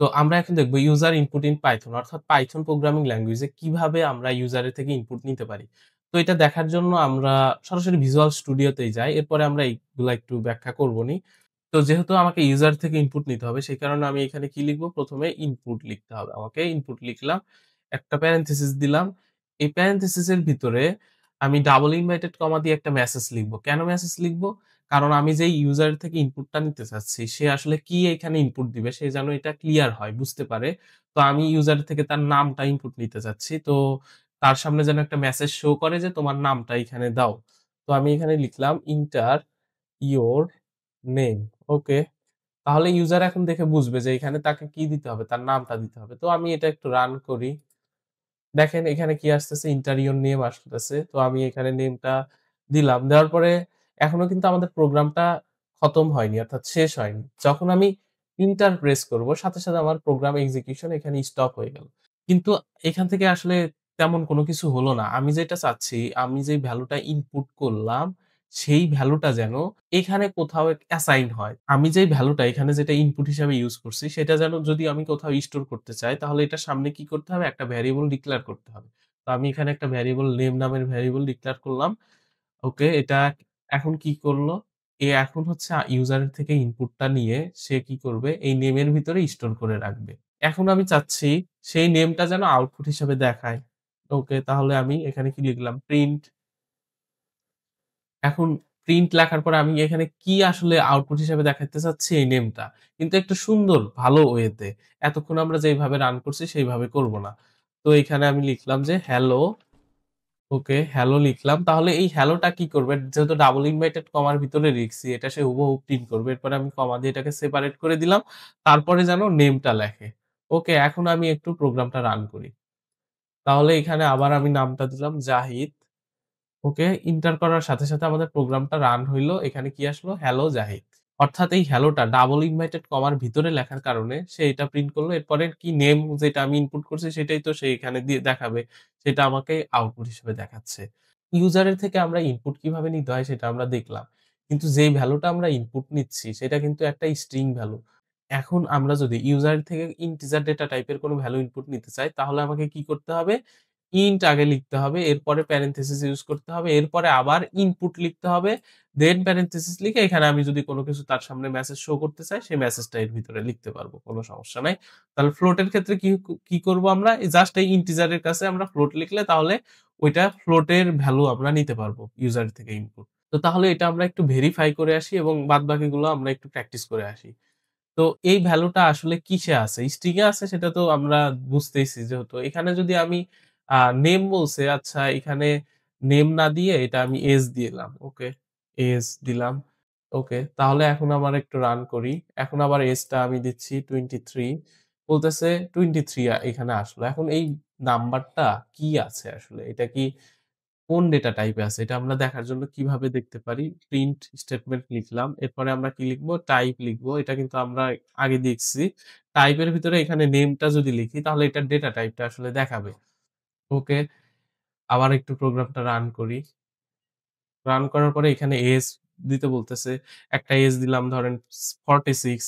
তো আমরা এখন দেখব ইউজার ইনপুট ইন পাইথন অর্থাৎ পাইথন প্রোগ্রামিং ল্যাঙ্গুয়েজে কিভাবে আমরা ইউজারের থেকে ইনপুট নিতে পারি। তো এটা দেখার জন্য আমরা সরাসরি ভিজুয়াল স্টুডিওতেই যাই। এরপরে আমরা এইগুলা একটু ব্যাখ্যা করবনি। তো যেহেতু আমাকে ইউজার থেকে ইনপুট নিতে হবে সেই কারণে আমি এখানে কি লিখব? ১ম এ ইনপুট লিখতে হবে আমাকে। ইনপুট লিখলাম। একটা প্যারেনথেসিস দিলাম। এই প্যারেনথেসিস এর ভিতরে আমি ডাবল ইনভার্টেড কমা দিয়ে একটা মেসেজ লিখব। কেন মেসেজ লিখব? কারণ আমি যেই ইউজার থেকে ইনপুটটা নিতে চাচ্ছি, সে আসলে কি এখানে ইনপুট দিবে সে যেন এটা ক্লিয়ার হয়, বুঝতে পারে। তো আমি ইউজার থেকে তার নামটা ইনপুট নিতে চাচ্ছি। তো তার সামনে যেন একটা মেসেজ শো করে যে তোমার নামটা এখানে দাও। তো আমি এখানে লিখলাম এন্টার ইওর নেম। ওকে। তাহলে ইউজার এখন দেখে বুঝবে যে এখানে তাকে কি দিতে হবে? তার নামটা দিতে হবে। তো আমি এটা একটু রান করি। দেখেন এখানে কি আসতেছে? ইন্টার নেম আসতেছে। তো আমি এখানে নেমটা দিলাম। দেওয়ার পরে এখনো কিন্তু আমাদের প্রোগ্রামটা খতম হয়নি অর্থাৎ শেষ হয়নি। যখন আমি এন্টার প্রেস করব সাথে, সাথে আমার প্রোগ্রাম এক্সিকিউশন এখানে স্টপ হয়ে গেল। কিন্তু এখান থেকে আসলে তেমন কোনো কিছু হলো না। আমি যেটা চাচ্ছি, আমি যেই ভ্যালুটা ইনপুট করলাম, সেই ভ্যালুটা যেন এখানে কোথাও অ্যাসাইন হয়। আমি যেই ভ্যালুটা এখানে যেটা ইনপুট হিসাবে ইউজ করছি, সেটা যেন যদি আমি কোথাও স্টোর করতে চাই, তাহলে এটার সামনে কি করতে হবে? একটা ভ্যারিয়েবল ডিক্লেয়ার করতে হবে। তো আমি এখানে একটা ভ্যারিয়েবল নেম নামের ভ্যারিয়েবল ডিক্লেয়ার করলাম। ওকে, এটা এখন কি করলো? এখন হচ্ছে ইউজারের থেকে ইনপুটটা নিয়ে সে কি করবে? এই নেমের ভিতরে স্টোর করে রাখবে। এখন আমি চাচ্ছি সেই নেমটা যেন আউটপুট হিসেবে দেখায়। ওকে, তাহলে আমি এখানে কি লিখলাম? প্রিন্ট। এখন প্রিন্ট লেখার পরে আমি এখানে কি আসলে আউটপুট হিসেবে দেখাইতে চাচ্ছি এই নেমটা। কিন্তু একটু সুন্দর ভালো ওয়েতে। এতক্ষণ আমরা যেইভাবে রান করছি সেইভাবে করব না। তো এখানে আমি লিখলাম যে হ্যালো, ওকে, হ্যালো লিখলাম। তাহলে এই হ্যালোটা কি করবে? যেহেতু ডাবল ইনভার্টেড কমার ভিতরে লিখছি এটা সে হুবহু প্রিন্ট করবে। এরপরে আমি কমা দিয়ে এটাকে সেপারেট করে দিলাম। তারপরে যেন নেমটা লেখে। ওকে, এখন আমি একটু প্রোগ্রামটা রান করি। তাহলে এখানে আবার আমি নামটা দিলাম জাহিদ। ওকে, এন্টার করার সাথে, সাথে আমাদের প্রোগ্রামটা রান হইলো। এখানে কি আসলো? হ্যালো জাহিদ। অর্থাৎ এই হ্যালোটা ডাবল ইনভার্টেড কমার ভিতরে লেখার কারণে সে এটা প্রিন্ট করলো। এরপরে কি নেম যেটা আমি ইনপুট করছি সেটাই তো সে এখানে দিয়ে দেখাবে। সেটা আমাকে আউটপুট হিসেবে দেখাচ্ছে। ইউজারের থেকে আমরা ইনপুট কিভাবে নিতে হয় সেটা আমরা দেখলাম। কিন্তু যেই ভ্যালুটা আমরা ইনপুট নিচ্ছি সেটা কিন্তু একটা স্ট্রিং ভ্যালু। এখন আমরা যদি ইউজার থেকে ইন্টিজার ডেটা টাইপের কোনো ভ্যালু ইনপুট নিতে চাই তাহলে আমাকে কি করতে হবে? ইন্ট আগে লিখতে হবে, এরপরে প্যারেনথেসিস ইউজ করতে হবে, এরপরে আবার ইনপুট লিখতে হবে, দেন প্যারেনথেসিস লিখে এখানে আমি যদি কোনো কিছু তার সামনে মেসেজ শো করতে চাই, সেই মেসেজটা এর ভিতরে লিখতে পারবো। কোনো সমস্যা নাই। তাহলে ফ্লোটের ক্ষেত্রে কি করব আমরা? জাস্ট এই ইন্টিজারের কাছে আমরা ফ্লোট লিখলে তাহলে ওইটা ফ্লোটের ভ্যালু আমরা নিতে পারবো ইউজার থেকে ইনপুট। তো তাহলে এটা আমরা একটু ভেরিফাই করে আসি এবং বাদবাকিগুলো আমরা একটু প্র্যাকটিস করে আসি। তো এই ভ্যালুটা আসলে কিসে আছে? স্ট্রিং এ আছে সেটা তো আমরা বুঝতেইছি যেহেতু। এখানে যদি আমি নেম বলছে আচ্ছা এখানে নেম না দিয়ে এটা আমি এজ দিলাম। ওকে, এজ দিলাম। ওকে, তাহলে এখন আবার একটু রান করি। এখন আবার এজটা আমি দিচ্ছি 23 বলতেছে 23 এখানে আসলো। এখন এই নাম্বারটা কি আছে আসলে? এটা কি কোন ডেটা টাইপে আছে? এটা আমরা দেখার জন্য কিভাবে দেখতে পারি? প্রিন্ট স্টেটমেন্ট লিখলাম। এরপরে আমরা কি লিখবো? টাইপ লিখবো। এটা কিন্তু আমরা আগে দেখছি। টাইপের ভিতরে এখানে নেমটা যদি লিখি তাহলে এটার ডেটা টাইপটা আসলে দেখাবে। ওকে, আবার একটু প্রোগ্রামটা রান করি। রান করার পরে এখানে এজ দিতে বলতেছে। একটা এজ দিলাম ধরেন 46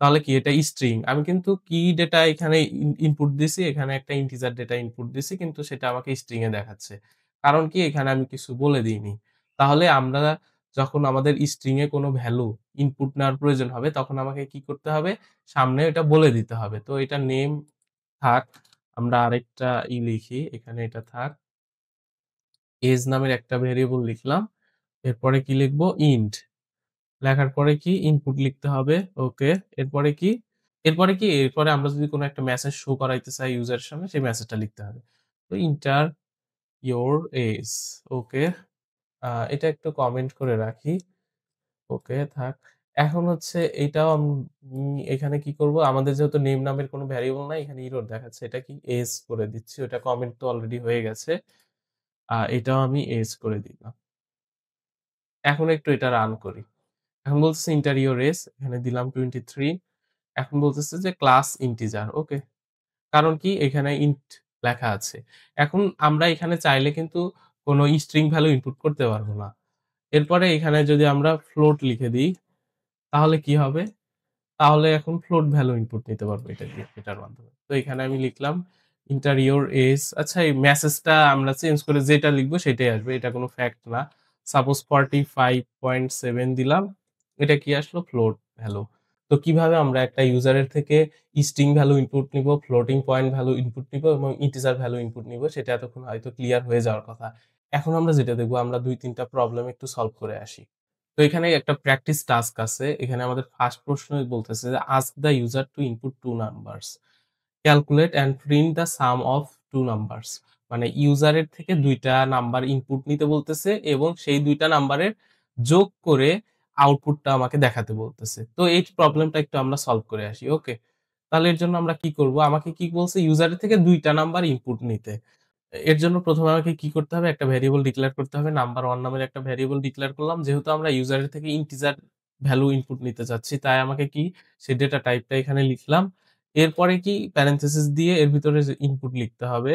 তাহলে কি এটা স্ট্রিং। আমি কিন্তু কি ডেটা এখানে ইনপুট দিছি, এখানে একটা ইন্টিজার ডেটা ইনপুট দিছি কিন্তু সেটা আমাকে স্ট্রিং এ দেখাচ্ছে। কারণ কি এখানে আমি কিছু বলে দিইনি। তাহলে আমরা যখন আমাদের স্ট্রিং এ কোনো ভ্যালু ইনপুট নেওয়ার প্রয়োজন হবে তখন আমাকে কি করতে হবে? সামনে এটা বলে দিতে হবে। তো এটা নেম থাক। আমরা আরেকটা লিখি। এখানে এটা থাক। এজ নামের একটা ভেরিয়েবল লিখলাম। এরপরে কি লিখবো? ইন্ট। লেখার পরে কি? ইনপুট লিখতে হবে। ওকে। এরপরে কি? এরপরে কি? এরপরে আমরা যদি কোন একটা মেসেজ শো করাইতে চাই ইউজারের সামনে সেই মেসেজটা লিখতে হবে। তো এন্টার ইওর এজ। ওকে। এটা একটু কমেন্ট করে রাখি। ওকে থাক। এখন হচ্ছে এইটাও এখানে কি করব? আমাদের যেহেতু নেম নামের কোনো ভ্যারিয়েবল নাই এখানে এরর দেখাচ্ছে। এটা কি? এজ করে দিচ্ছি। ওটা কমেন্ট তো অলরেডি হয়ে গেছে। এটাও আমি এজ করে দিলাম। এখন একটু এটা রান করি। এখন বলতেছে এন্টার ইওর এজ এখানে দিলাম 23 এখন বলতেছে যে ক্লাস ইন্টিজার ওকে। কারণ কি এখানে ইন্ট লেখা আছে। এখন আমরা এখানে চাইলে কিন্তু কোন স্ট্রিং ভ্যালু ইনপুট করতে পারবো না। এরপরে এখানে যদি আমরা ফ্লোট লিখে দিই তাহলে কি হবে? তাহলে এখন ফ্লোট ভ্যালু ইনপুট নিতে পারবো এটা দিয়ে, এটার মাধ্যমে। তো এখানে আমি লিখলাম এন্টার ইওর এজ। আচ্ছা, এই মেসেজটা আমরা চেঞ্জ করে যেটা লিখবো সেটাই আসবে। এটা কোনো ফ্যাক্ট না। সাপোজ 45.7 দিলাম। এটা কি আসলো? Float value. তো কিভাবে আমরা একটা ইউজারের থেকে স্ট্রিং ভ্যালু ইনপুট নিবো, ফ্লোটিং পয়েন্ট ভ্যালু ইনপুট নিবো এবং ইন্টিজার ভ্যালু ইনপুট নিবো সেটা এতক্ষণ হয়তো ক্লিয়ার হয়ে যাওয়ার কথা। এখন আমরা যেটা দেখবো, আমরা ২-৩ টা প্রবলেম একটু সলভ করে আসি। তো এখানে একটা প্র্যাকটিস টাস্ক আছে। এখানে আমাদের ফার্স্ট প্রশ্নই বলতেছে যে ask the user to input 2 numbers. Calculate and print the sum of 2 numbers. মানে ইউজারের থেকে ২ টা নাম্বার ইনপুট নিতে বলতেছে এবং সেই ২ টা নাম্বারের যোগ করে আউটপুটটা আমাকে দেখাতে বলতেছে। তো এই প্রবলেমটা একটু আমরা সলভ করে আসি। ওকে? তাহলে এর জন্য আমরা কি করব? আমাকে কি বলছে? ইউজারের থেকে ২ টা নাম্বার ইনপুট নিতে। এর জন্য ১ম এ আমাকে কি করতে হবে? একটা ভেরিয়েবল ডিক্লেয়ার করতে হবে। নাম্বার 1 নামের একটা ভেরিয়েবল ডিক্লেয়ার করলাম। যেহেতু আমরা ইউজারের থেকে ইন্টিজার ভ্যালু ইনপুট নিতে চাচ্ছি, তাই আমাকে কি সেই ডেটা টাইপটা এখানে লিখলাম। এরপরে কি প্যারেনথেসিস দিয়ে এর ভিতরে যে ইনপুট লিখতে হবে।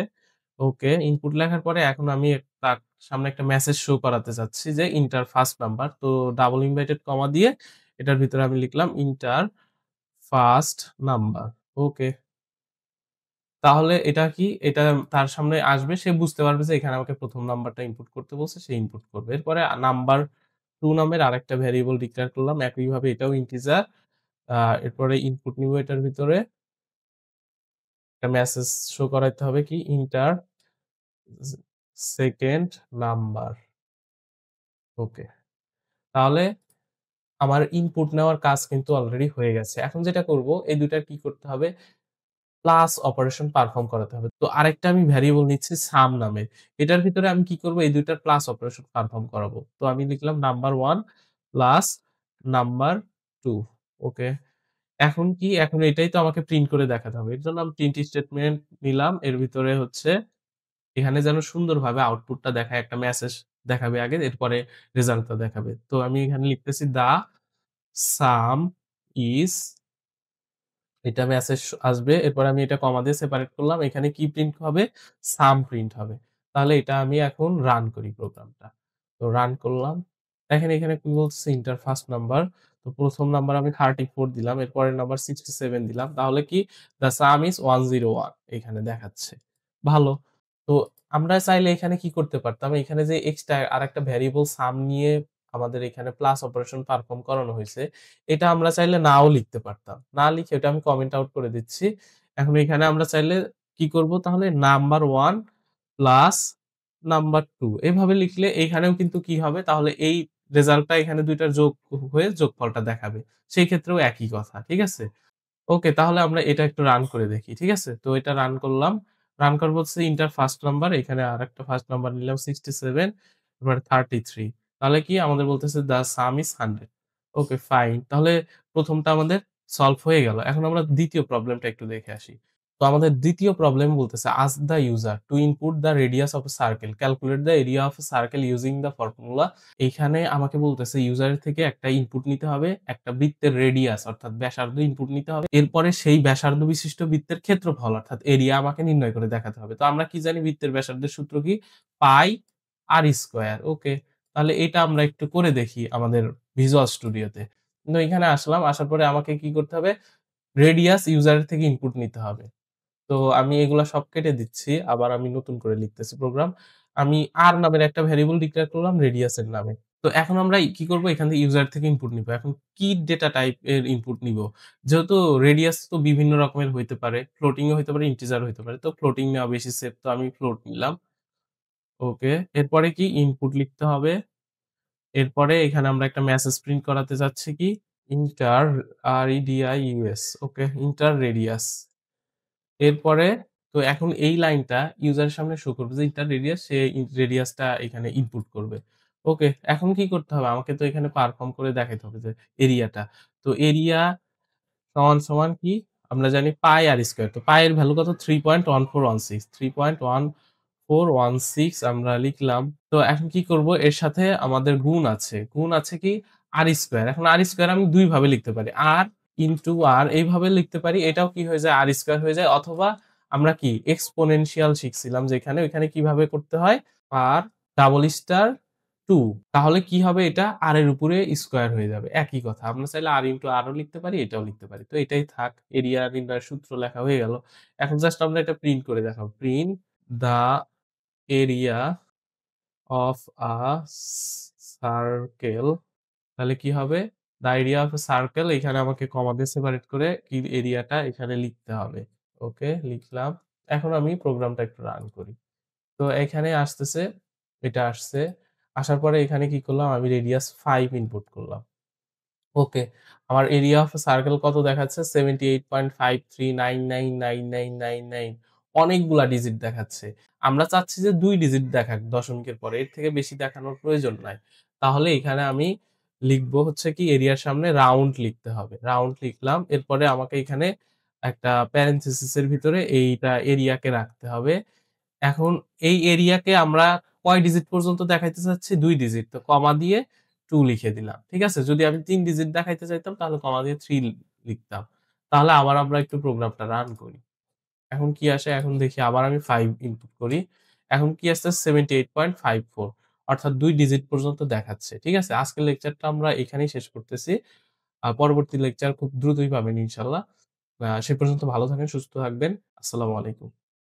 ওকে, ইনপুট লেখার পরে এখন আমি তার সামনে একটা মেসেজ শো করাতে চাচ্ছি যে এন্টার ফার্স্ট নাম্বার। তো ডাবল ইনভার্টেড কমা দিয়ে এটার ভিতরে আমি লিখলাম এন্টার ফার্স্ট নাম্বার। ওকে। তাহলে এটা কি? এটা তার সামনে আসবে। সে বুঝতে পারবে যে এখানে আমাকে ১ম নাম্বারটা ইনপুট করতে বলছে, সে ইনপুট করবে। এরপরে নাম্বার 2 নামের আরেকটা ভেরিয়েবল ডিক্লেয়ার করলাম। একইভাবে এটাও ইন্টিজার। আ এরপরে ইনপুট নিবো এটার ভিতরে। একটা মেসেজ শো করাইতে হবে কি? এন্টার স সেকেন্ড নাম্বার। ওকে। তাহলে আমার ইনপুট নেওয়ার কাজ কিন্তু অলরেডি হয়ে গেছে। এখন যেটা করব, এই ২ টার কি করতে হবে? প্লাস অপারেশন পারফর্ম করাতে হবে। তো আরেকটা আমি ভেরিয়েবল নিচ্ছি সাম নামের। এটার ভিতরে আমি কি করব? এই ২ টার প্লাস অপারেশন পারফর্ম করাবো। তো আমি লিখলাম নাম্বার 1 প্লাস নাম্বার 2। ওকে। এখন কি? এখন এটাই তো আমাকে প্রিন্ট করে দেখাতে হবে। এর জন্য আমি প্রিন্ট স্টেটমেন্ট নিলাম। এর ভিতরে হচ্ছে এখানে যেন সুন্দরভাবে আউটপুটটা দেখায়, একটা মেসেজ দেখাবে আগে, এরপরে রেজাল্টটা দেখাবে। তো আমি এখানে লিখতেছি দা সাম ইস, এটা মেসেজ আসবে। এরপর আমি এটা কমা দিয়ে সেপারেট করলাম। এখানে কি প্রিন্ট হবে? সাম প্রিন্ট হবে। তাহলে এটা আমি এখন রান করি প্রোগ্রামটা। তো রান করলাম। দেখেন এখানে কি বলছে? Enter first number. তো ১ম নাম্বার আমি 34 দিলাম। এরপরের নাম্বার 67 দিলাম। তাহলে কি? দ্যা সাম ইস 101 এখানে দেখাচ্ছে। ভালো। তো আমরা চাইলে এখানে কি করতে পারতাম? এখানে যে এক্সট্রা আরেকটা ভেরিয়েবল সাম নিয়ে আমাদের এখানে প্লাস অপারেশন পারফর্ম করানো হইছে, এটা আমরা চাইলে নাও লিখতে পারতাম। না লিখে এটা আমি কমেন্ট আউট করে দিচ্ছি। এখন এখানে আমরা চাইলে কি করব? তাহলে নাম্বার 1 প্লাস নাম্বার 2 এভাবে লিখলে এখানেও কিন্তু কি হবে? তাহলে এই রেজাল্টটা এখানে ২ টার যোগ হয়ে যোগফলটা দেখাবে। সেই ক্ষেত্রেও একই কথা। ঠিক আছে? ওকে, তাহলে আমরা এটা একটু রান করে দেখি। ঠিক আছে? তো এটা রান করলাম। রান করার বলছে এন্টার ফার্স্ট নাম্বার। এখানে আরেকটা ফার্স্ট নাম্বার নিলাম 67, এবার 33। তাহলে কি আমাদের বলতেছে the some is 100। Okay, fine. তাহলে ১ম টা আমাদের সলভ হয়ে গেল। এখন আমরা ২য় প্রবলেমটা একটু দেখে আসি। তো আমাদের ২য় প্রবলেম বলতেছে ask the user to input the radius of a circle, calculate the area of a circle using the formula. এইখানে আমাকে বলতেছে ইউজারের থেকে একটা ইনপুট নিতে হবে, একটা বৃত্তের রেডিয়াস অর্থাৎ ব্যাসার্ধ ইনপুট নিতে হবে। এরপরে সেই ব্যাসার্ধ বিশিষ্ট বৃত্তের ক্ষেত্রফল অর্থাৎ এরিয়া আমাকে নির্ণয় করে দেখাতে হবে। তো আমরা কি জানি বৃত্তের ব্যাসার্ধের সূত্র কি? পাই আর স্কয়ার। ওকে। তাহলে এটা আমরা একটু করে দেখি আমাদের ভিজুয়াল স্টুডিওতে। কিন্তু এখানে আসলাম, আসার পরে আমাকে কি করতে হবে? রেডিয়াস ইউজারের থেকে ইনপুট নিতে হবে। তো আমি এগুলা সব কেটে দিচ্ছি। আবার আমি নতুন করে লিখতেছি প্রোগ্রাম। আমি আর নামের একটা ভেরিয়েবল ডিক্লেয়ার করলাম রেডিয়াস এর নামে। তো এখন আমরা কি করব? এখান থেকে ইউজার থেকে ইনপুট নিবো। এখন কি ডেটা টাইপ এর ইনপুট নিবো? যেহেতু রেডিয়াস তো বিভিন্ন রকমের হইতে পারে। ফ্লোটিং ও হইতে পারে, ইন্টিজার হইতে পারে। তো ফ্লোটিং নেওয়া বেশি সেফ। তো আমি ফ্লোট নিলাম। ওকে। এরপরে কি ইনপুট লিখতে হবে। এরপরে এখানে আমরা একটা মেসেজ প্রিন্ট করাতে চাচ্ছি কি? Inter radius. Okay, inter radius. এরপরে তো এখন এই লাইনটা ইউজারের সামনে শো করবে যে ইন্টার রেডিয়াস, সে রেডিয়াসটা এখানে ইনপুট করবে। ওকে, এখন কি করতে হবে? আমাকে তো এখানে পারফর্ম করে দেখাইতে হবে যে এরিয়াটা। তো এরিয়া সমান কি? আমরা জানি পাই আর স্কয়ার। তো পাই এর ভ্যালু কত? 3.1416 3.1416 আমরা লিখলাম। তো এখন কি করব? এর সাথে আমাদের গুণ আছে। গুণ আছে কি? আর স্কয়ার। এখন আর স্কয়ার আমি ২ ভাবে লিখতে পারি। আর ইনটু আর এইভাবে লিখতে পারি। এটাও কি হয়ে যায়? আর স্কয়ার হয়ে যায়। অথবা আমরা কি এক্সপোনেনশিয়াল শিখছিলাম যেখানে, ওইখানে কিভাবে করতে হয়? আর ডাবল স্টার তাহলে কি হবে এটা r এর উপরে স্কয়ার হয়ে যাবে। একই কথা। আমরা চাইলে r ইনটু r ও লিখতে পারি, এটাও লিখতে পারি। তো এটাই থাক। এরিয়া নির্ণয়ের সূত্র লেখা হয়ে গেল। এখন জাস্ট আমরা এটা প্রিন্ট করে দেখাবো। Print the area of a circle, তাহলে কি হবে? the area of a circle, এখানে আমাকে কমা দিয়ে সেপারেট করে কি এরিয়াটা এখানে লিখতে হবে। ওকে, লিখলাম। এখন আমি প্রোগ্রামটা একটু রান করি। তো এখানে আসতেছে, এটা আসছে। আসার পরে এখানে কি করলাম? আমি রেডিয়াস 5 ইনপুট করলাম। ওকে। আমার এরিয়া অফ সার্কেল কত দেখাচ্ছে? 78.53999999 অনেকগুলা ডিজিট দেখাচ্ছে। আমরা চাচ্ছি যে 2 ডিজিট দেখাক দশমিকের পরে। এর থেকে বেশি দেখানোর প্রয়োজন নাই। তাহলে এখানে আমি লিখবো হচ্ছে কি এরিয়ার সামনে রাউন্ড লিখতে হবে। রাউন্ড লিখলাম। এরপরে আমাকে এখানে একটা প্যারেনথেসিস এর ভিতরে এইটা এরিয়াকে রাখতে হবে। এখন এই এরিয়াকে আমরা কয় ডিজিট পর্যন্ত দেখাইতে চাচ্ছি? 2 ডিজিট। তো কমা দিয়ে 2 লিখে দিলাম। ঠিক আছে? যদি আমি 3 ডিজিট দেখাইতে চাইতাম তাহলে কমা দিয়ে 3 লিখতাম। তাহলে আবার আমরা একটু প্রোগ্রামটা রান করি। এখন কি আসে? এখন দেখি আবার আমি 5 ইনপুট করি। এখন কি আসছে? 78.54, অর্থাৎ 2 ডিজিট পর্যন্ত দেখাচ্ছে। ঠিক আছে? আজকের লেকচারটা আমরা এখানেই শেষ করতেছি। পরবর্তী লেকচার খুব দ্রুতই পাবেন ইনশাআল্লাহ। সে পর্যন্ত ভালো থাকেন, সুস্থ থাকবেন। আসসালামু আলাইকুম।